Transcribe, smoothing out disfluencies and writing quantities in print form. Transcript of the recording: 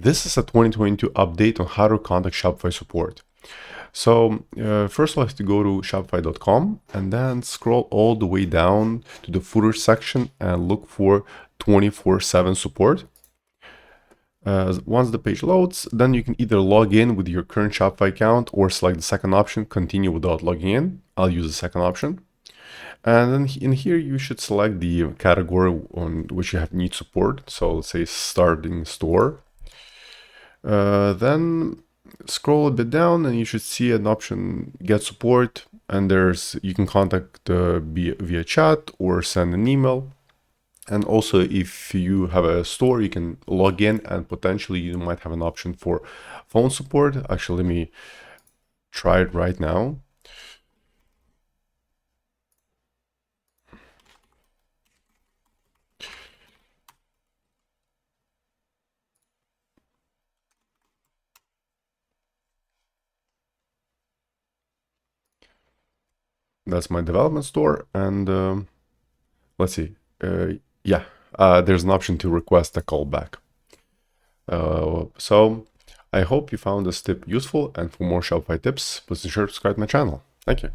This is a 2022 update on how to contact Shopify support. So first we'll have to go to shopify.com and then scroll all the way down to the footer section and look for 24/7 support. Once the page loads, then you can either log in with your current Shopify account or select the second option, continue without logging in. I'll use the second option. And then in here, you should select the category on which you need support. So let's say starting store. Then scroll a bit down and you should see an option get support, and you can contact via chat or send an email. And also if you have a store, you can log in and potentially you might have an option for phone support. Actually, let me try it right now. That's my development store, and let's see. There's an option to request a callback. So I hope you found this tip useful, and for more Shopify tips, please ensure to subscribe to my channel. Thank you.